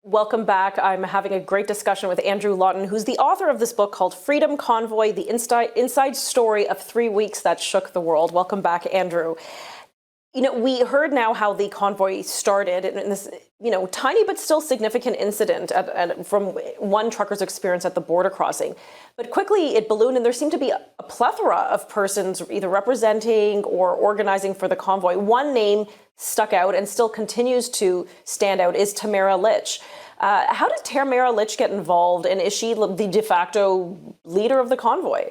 Welcome back. I'm having a great discussion with Andrew Lawton, who's the author of this book called Freedom Convoy, the inside story of 3 weeks that shook the world. Welcome back, Andrew. We heard now how the convoy started in this, tiny but still significant incident from one trucker's experience at the border crossing. But quickly it ballooned, and there seemed to be a plethora of persons either representing or organizing for the convoy. One name stuck out and still continues to stand out is Tamara Lich. How did Tamara Lich get involved, and is she the de facto leader of the convoy?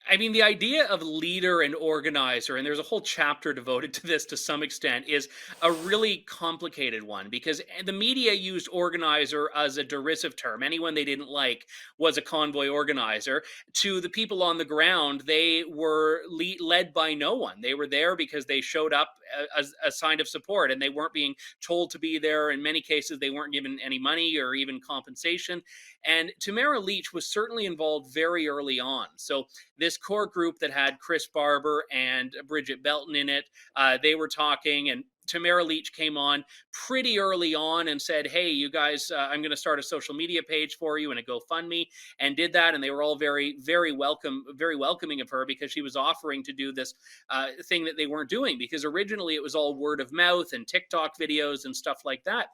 I mean, the idea of leader and organizer, and there's a whole chapter devoted to this to some extent, is a really complicated one because the media used organizer as a derisive term. Anyone they didn't like was a convoy organizer. To the people on the ground, they were led by no one. They were there because they showed up as a sign of support, and they weren't being told to be there. In many cases, they weren't given any money or even compensation. And Tamara Lich was certainly involved very early on. So this core group that had Chris Barber and Bridget Belton in it, they were talking, and Tamara Lich came on pretty early on and said, "Hey, you guys, I'm going to start a social media page for you and a GoFundMe," and did that. And they were all very, very welcoming of her because she was offering to do this thing that they weren't doing, because originally it was all word of mouth and TikTok videos and stuff like that.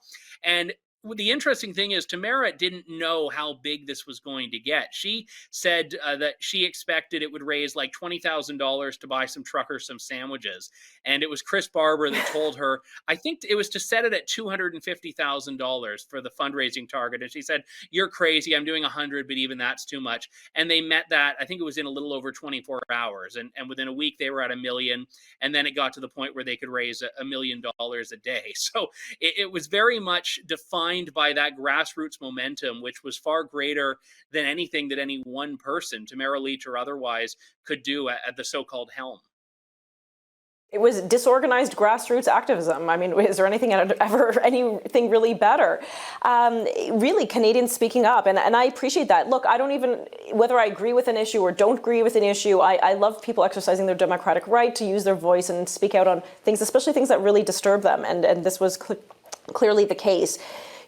And the interesting thing is Tamara didn't know how big this was going to get. She said that she expected it would raise like $20,000 to buy some truckers some sandwiches. And it was Chris Barber that told her, I think it was to set it at $250,000 for the fundraising target. And she said, "You're crazy. I'm doing 100, but even that's too much." And they met that. I think it was in a little over 24 hours. And within a week, they were at $1 million. And then it got to the point where they could raise $1 million a day. So it was very much defined by that grassroots momentum, which was far greater than anything that any one person, Tamara Lich or otherwise, could do at the so-called helm. It was disorganized grassroots activism. I mean, is there anything anything really better? Really, Canadians speaking up, and I appreciate that. Look, I don't even, whether I agree with an issue or don't agree with an issue, I love people exercising their democratic right to use their voice and speak out on things, especially things that really disturb them, and this was clearly the case.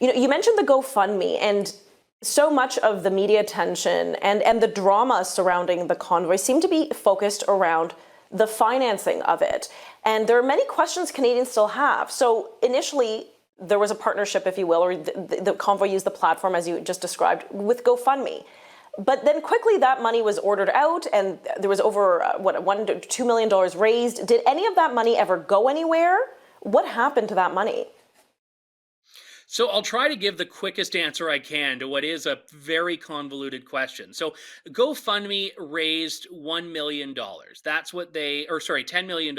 You mentioned the GoFundMe, and so much of the media attention and the drama surrounding the convoy seemed to be focused around the financing of it. And there are many questions Canadians still have. So initially, there was a partnership, if you will, or the convoy used the platform, as you just described, with GoFundMe. But then quickly that money was ordered out, and there was over, $1 to $2 million raised. Did any of that money ever go anywhere? What happened to that money? So I'll try to give the quickest answer I can to what is a very convoluted question. So GoFundMe raised $1 million. That's what $10 million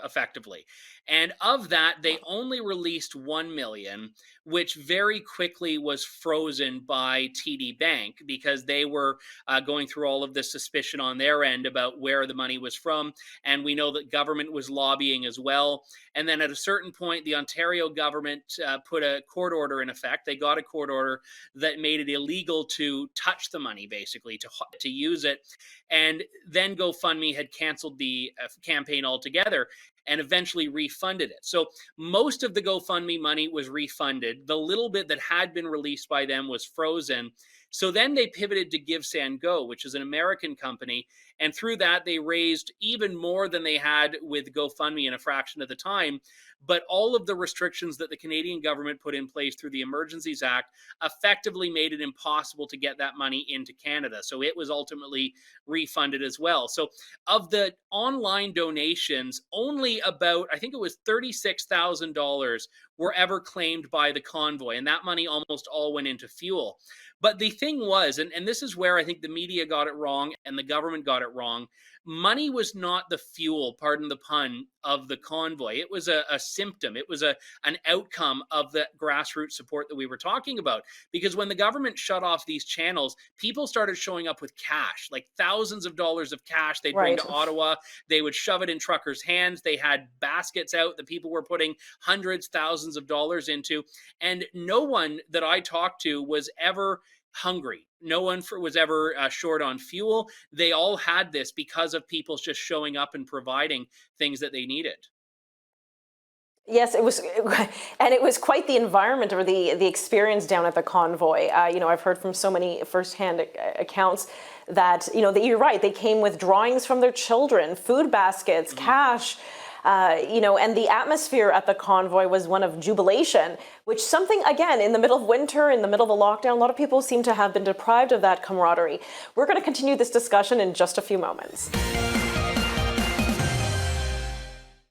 effectively. And of that, they only released 1 million, which very quickly was frozen by TD Bank because they were going through all of this suspicion on their end about where the money was from. And we know that government was lobbying as well. And then at a certain point, the Ontario government put a court order in effect. They got a court order that made it illegal to touch the money, basically, to use it. And then GoFundMe had canceled the campaign altogether and eventually refunded it. So most of the GoFundMe money was refunded. The little bit that had been released by them was frozen. So then they pivoted to Give Send Go, which is an American company. And through that, they raised even more than they had with GoFundMe in a fraction of the time. But all of the restrictions that the Canadian government put in place through the Emergencies Act effectively made it impossible to get that money into Canada. So it was ultimately refunded as well. So of the online donations, only about, I think it was $36,000 were ever claimed by the convoy. And that money almost all went into fuel. But the thing was, and this is where I think the media got it wrong and the government got it wrong, money was not the fuel, pardon the pun, of the convoy. It was a symptom. It was an outcome of the grassroots support that we were talking about. Because when the government shut off these channels, people started showing up with cash, like thousands of dollars of cash. They'd bring to Ottawa. They would shove it in truckers' hands. They had baskets out that people were putting hundreds, thousands of dollars into. And no one that I talked to was ever hungry. No one was ever short on fuel. They all had this because of people just showing up and providing things that they needed. Yes, it was, and it was quite the environment or the experience down at the convoy. I've heard from so many firsthand accounts that, that you're right, they came with drawings from their children, food baskets, cash, and the atmosphere at the convoy was one of jubilation, which something, again, in the middle of winter, in the middle of a lockdown, a lot of people seem to have been deprived of that camaraderie. We're going to continue this discussion in just a few moments.